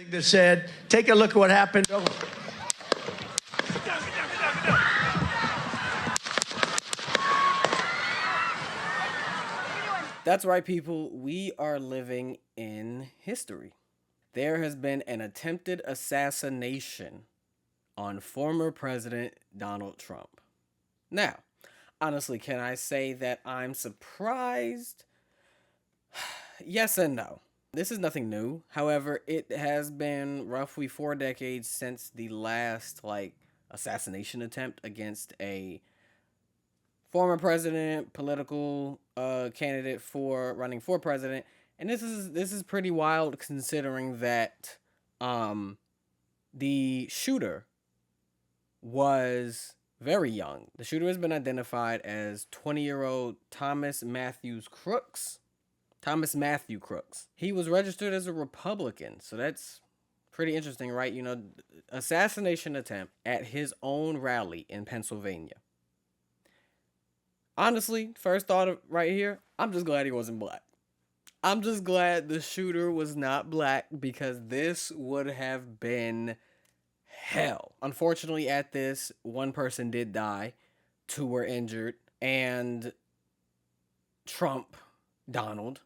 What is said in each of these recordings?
That said, take a look at what happened. Oh. That's right, people. We are living in history. There has been an attempted assassination on former President Donald Trump. Now, honestly, can I say that I'm surprised? Yes and no. This is nothing new. However, it has been roughly 4 decades since the last assassination attempt against a former president, political candidate for running for president, and this is pretty wild considering that the shooter was very young. The shooter has been identified as 20-year-old Thomas Matthew Crooks. He was registered as a Republican, so that's pretty interesting, right? You know, assassination attempt at his own rally in Pennsylvania. Honestly, first thought right here, I'm just glad he wasn't black. I'm just glad the shooter was not black because this would have been hell. Unfortunately, at this, one person did die, 2 were injured, and Donald,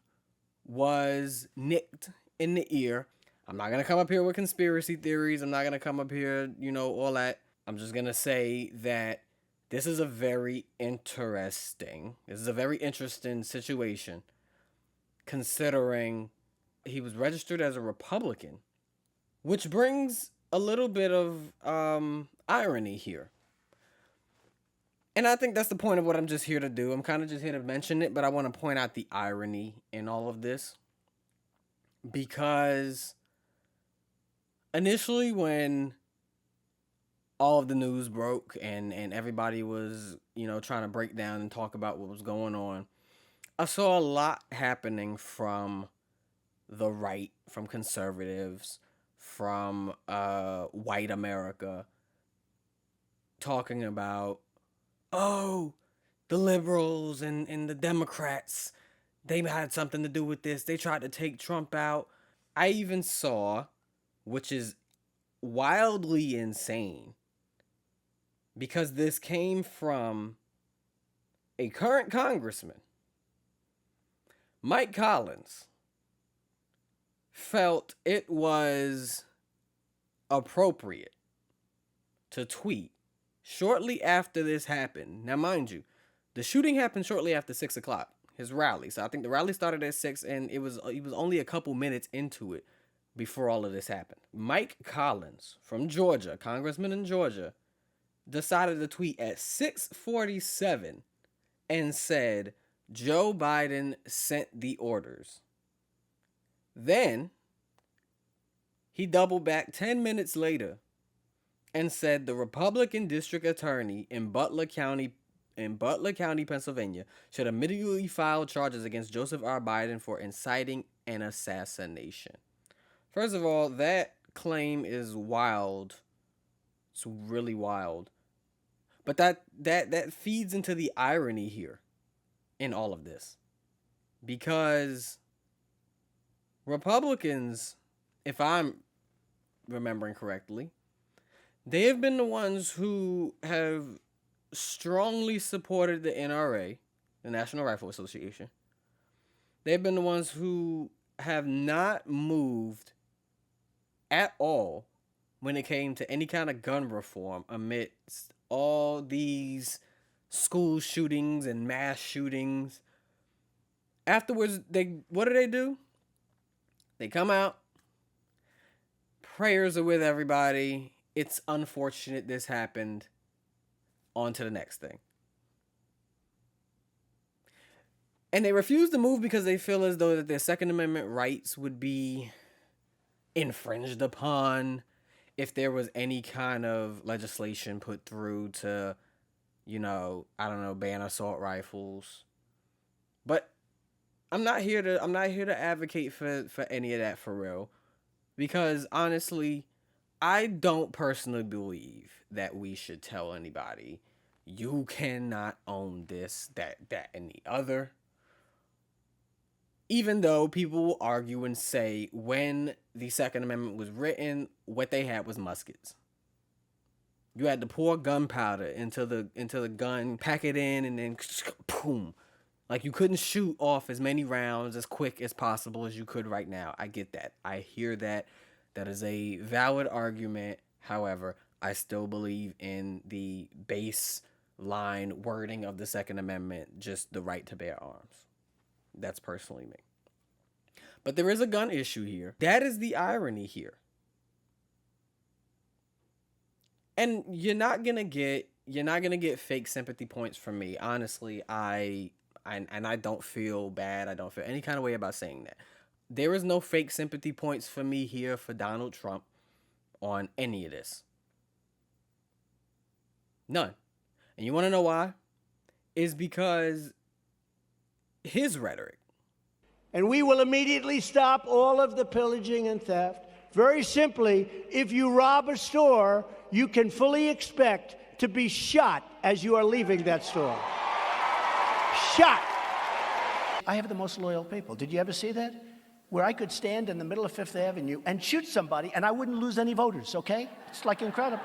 was nicked in the ear. I'm not going to come up here with conspiracy theories. I'm not going to come up here, all that. I'm just going to say that this is a very interesting situation considering he was registered as a Republican, which brings a little bit of irony here. And I think that's the point of what I'm just here to do. I'm kind of just here to mention it, but I want to point out the irony in all of this. Because initially when all of the news broke and everybody was, trying to break down and talk about what was going on, I saw a lot happening from the right, from conservatives, from white America, talking about, oh, the liberals and the Democrats, they had something to do with this. They tried to take Trump out. I even saw, which is wildly insane, because this came from a current congressman, Mike Collins, felt it was appropriate to tweet shortly after this happened. Now, mind you, the shooting happened shortly after 6 o'clock, his rally. So I think the rally started at 6, and he was only a couple minutes into it before all of this happened. Mike Collins from Georgia, congressman in Georgia, decided to tweet at 6:47 and said, Joe Biden sent the orders. Then he doubled back 10 minutes later and said the Republican district attorney in Butler County, Pennsylvania, should immediately file charges against Joseph R. Biden for inciting an assassination. First of all, that claim is wild. It's really wild. But that feeds into the irony here in all of this. Because Republicans, if I'm remembering correctly, they have been the ones who have strongly supported the NRA, the National Rifle Association. They've been the ones who have not moved at all when it came to any kind of gun reform amidst all these school shootings and mass shootings. Afterwards, what do? They come out. Prayers are with everybody. It's unfortunate this happened. On to the next thing. And they refuse to move because they feel as though that their Second Amendment rights would be infringed upon if there was any kind of legislation put through to, ban assault rifles. But I'm not here to advocate for any of that for real. Because honestly, I don't personally believe that we should tell anybody, you cannot own this, that, and the other. Even though people will argue and say when the Second Amendment was written, what they had was muskets. You had to pour gunpowder into the gun, pack it in, and then boom. Like, you couldn't shoot off as many rounds as quick as possible as you could right now. I get that. I hear that. That is a valid argument. However, I still believe in the baseline wording of the Second Amendment, just the right to bear arms. That's personally me. But there is a gun issue here. That is the irony here. And you're not gonna get fake sympathy points from me. Honestly, I don't feel bad. I don't feel any kind of way about saying that. There is no fake sympathy points for me here for Donald Trump on any of this. None. And you want to know why? Is because his rhetoric. And we will immediately stop all of the pillaging and theft. Very simply, if you rob a store, you can fully expect to be shot as you are leaving that store. Shot. I have the most loyal people. Did you ever see that? Where I could stand in the middle of Fifth Avenue and shoot somebody and I wouldn't lose any voters, okay? It's like incredible.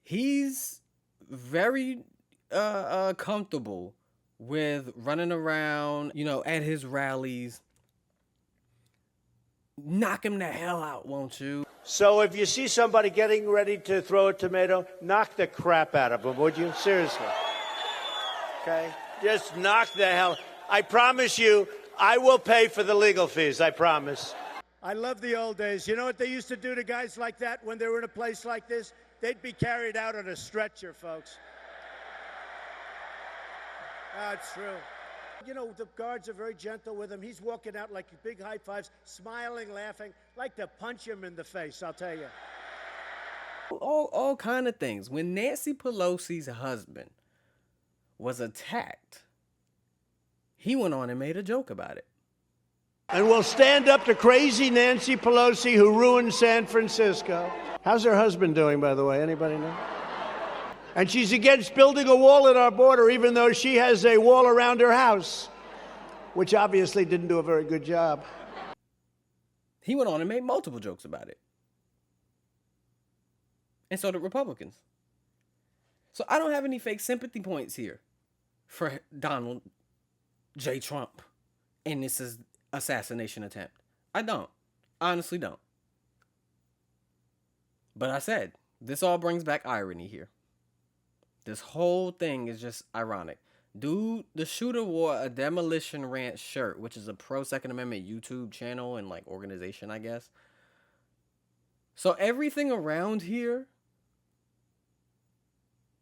He's very comfortable with running around, at his rallies. Knock him the hell out, won't you? So if you see somebody getting ready to throw a tomato, knock the crap out of them, would you? Seriously. Okay? Just knock the hell. I promise you, I will pay for the legal fees, I promise. I love the old days. You know what they used to do to guys like that when they were in a place like this? They'd be carried out on a stretcher, folks. That's true. You know, the guards are very gentle with him. He's walking out like big high fives, smiling, laughing. Like to punch him in the face, I'll tell you. All kind of things. When Nancy Pelosi's husband was attacked, he went on and made a joke about it. And we'll stand up to crazy Nancy Pelosi who ruined San Francisco. How's her husband doing, by the way? Anybody know? And she's against building a wall at our border, even though she has a wall around her house, which obviously didn't do a very good job. He went on and made multiple jokes about it. And so did Republicans. So I don't have any fake sympathy points here for Donald J. Trump in this assassination attempt. I don't. Honestly don't. But I said, this all brings back irony here. This whole thing is just ironic. Dude, the shooter wore a Demolition Ranch shirt, which is a pro-Second Amendment YouTube channel and organization, I guess. So everything around here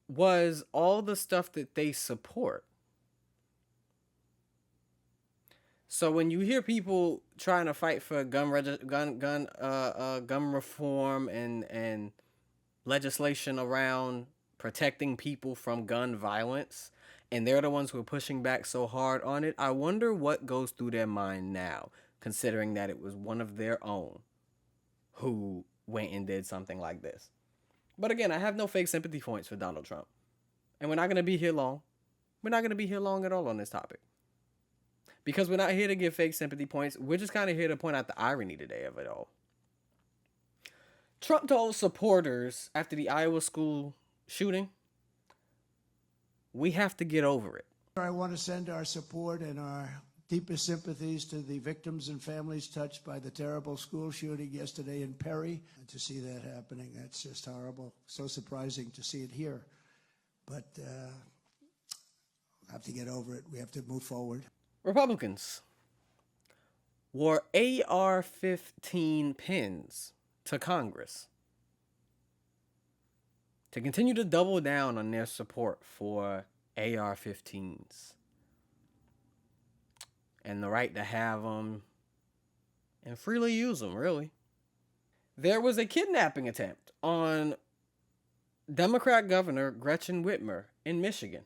was all the stuff that they support. So when you hear people trying to fight for gun reform and legislation around protecting people from gun violence, and they're the ones who are pushing back so hard on it, I wonder what goes through their mind now, considering that it was one of their own who went and did something like this. But again, I have no fake sympathy points for Donald Trump. And we're not going to be here long. We're not going to be here long at all on this topic. Because we're not here to give fake sympathy points. We're just kind of here to point out the irony today of it all. Trump told supporters after the Iowa school shooting, we have to get over it. I want to send our support and our deepest sympathies to the victims and families touched by the terrible school shooting yesterday in Perry. And to see that happening, that's just horrible. So surprising to see it here. But we have to get over it. We have to move forward. Republicans wore AR-15 pins to Congress to continue to double down on their support for AR-15s and the right to have them and freely use them, really. There was a kidnapping attempt on Democrat Governor Gretchen Whitmer in Michigan.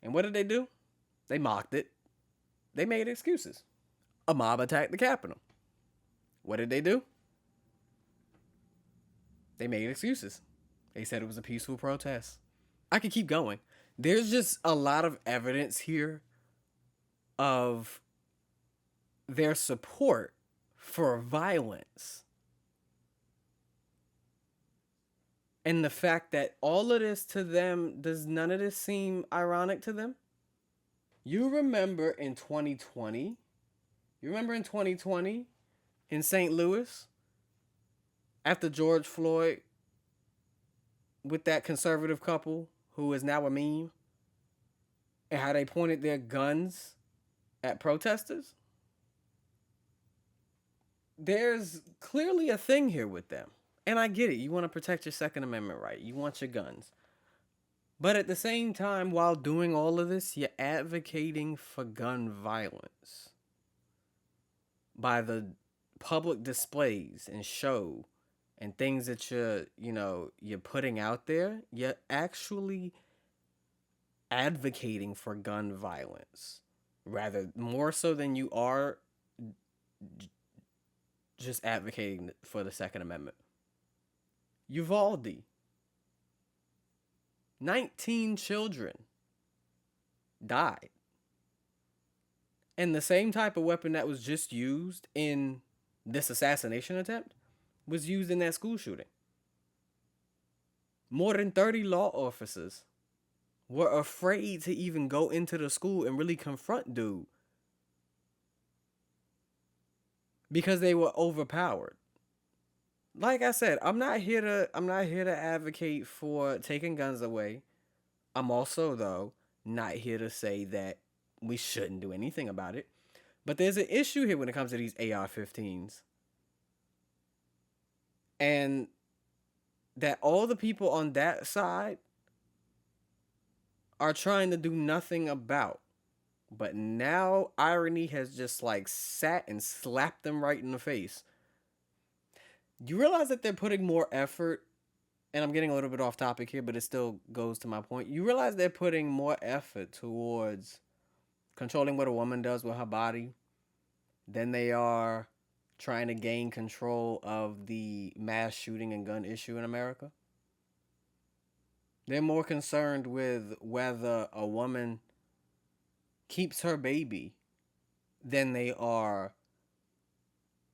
And what did they do? They mocked it. They made excuses. A mob attacked the Capitol. What did they do? They made excuses. They said it was a peaceful protest. I could keep going. There's just a lot of evidence here of their support for violence. And the fact that all of this to them, does none of this seem ironic to them? You remember in 2020? You remember in 2020 in St. Louis? After George Floyd with that conservative couple who is now a meme? And how they pointed their guns at protesters? There's clearly a thing here with them. And I get it. You want to protect your Second Amendment right. You want your guns. But at the same time, while doing all of this, you're advocating for gun violence by the public displays and show and things that you're putting out there. You're actually advocating for gun violence, rather more so than you are just advocating for the Second Amendment. Uvalde, 19 children died. And the same type of weapon that was just used in this assassination attempt was used in that school shooting. More than 30 law officers were afraid to even go into the school and really confront dude because they were overpowered. Like I said, I'm not here to advocate for taking guns away. I'm also, though, not here to say that we shouldn't do anything about it. But there's an issue here when it comes to these AR-15s. And that all the people on that side are trying to do nothing about. But now irony has just sat and slapped them right in the face. You realize that they're putting more effort, and I'm getting a little bit off topic here, but it still goes to my point. You realize they're putting more effort towards controlling what a woman does with her body than they are trying to gain control of the mass shooting and gun issue in America. They're more concerned with whether a woman keeps her baby than they are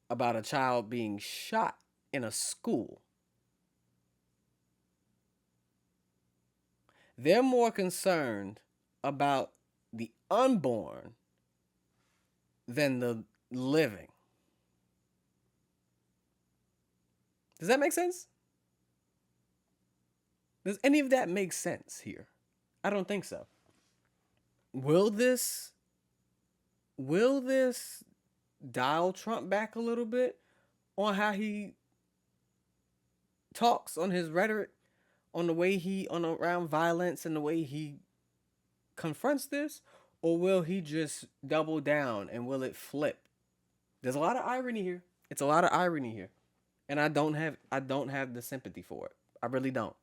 about a child being shot in a school. They're more concerned about the unborn than the living. Does that make sense? Does any of that make sense here? I don't think so. Will this dial Trump back a little bit on how he talks, on his rhetoric, on the way around violence and the way he confronts this? Or will he just double down and will it flip? There's a lot of irony here. It's a lot of irony here. And I don't have the sympathy for it. I really don't.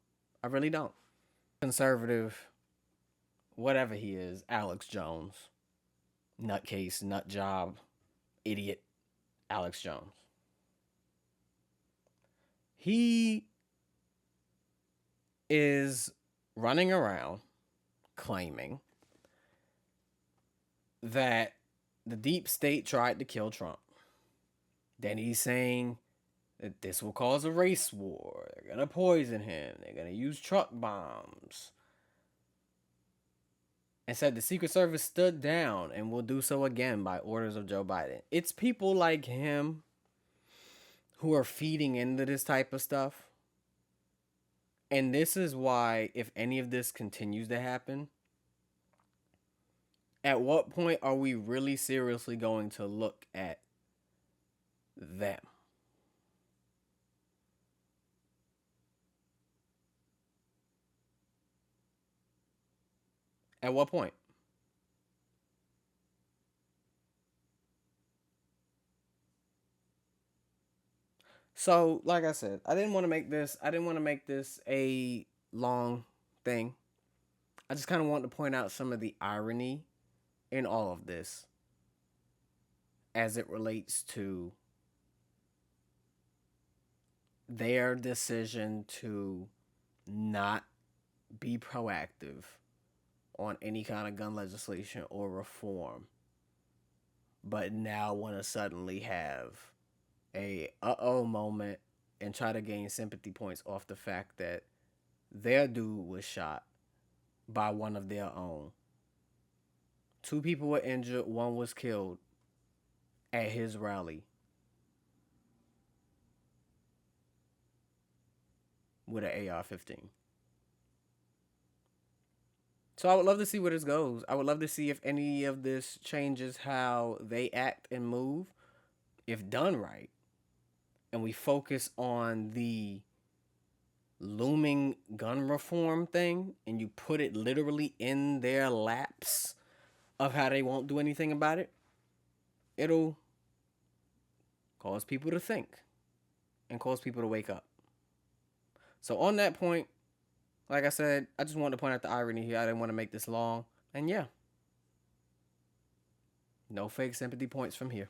Conservative, whatever he is, Alex Jones, nutcase, nut job, idiot, Alex Jones. He is running around claiming that the deep state tried to kill Trump. Then he's saying that this will cause a race war. They're going to poison him. They're going to use truck bombs. And said the Secret Service stood down and will do so again by orders of Joe Biden. It's people like him who are feeding into this type of stuff. And this is why, if any of this continues to happen, at what point are we really seriously going to look at them? At what point? So, like I said, I didn't want to make this a long thing. I just kind of wanted to point out some of the irony in all of this as it relates to their decision to not be proactive on any kind of gun legislation or reform but now want to suddenly have a uh-oh moment and try to gain sympathy points off the fact that their dude was shot by one of their own. 2 people were injured, 1 was killed at his rally with an AR-15. So I would love to see where this goes. I would love to see if any of this changes how they act and move, if done right. And we focus on the looming gun reform thing and you put it literally in their laps of how they won't do anything about it, it'll cause people to think and cause people to wake up. So on that point, like I said, I just wanted to point out the irony here. I didn't want to make this long. And yeah, no fake sympathy points from here.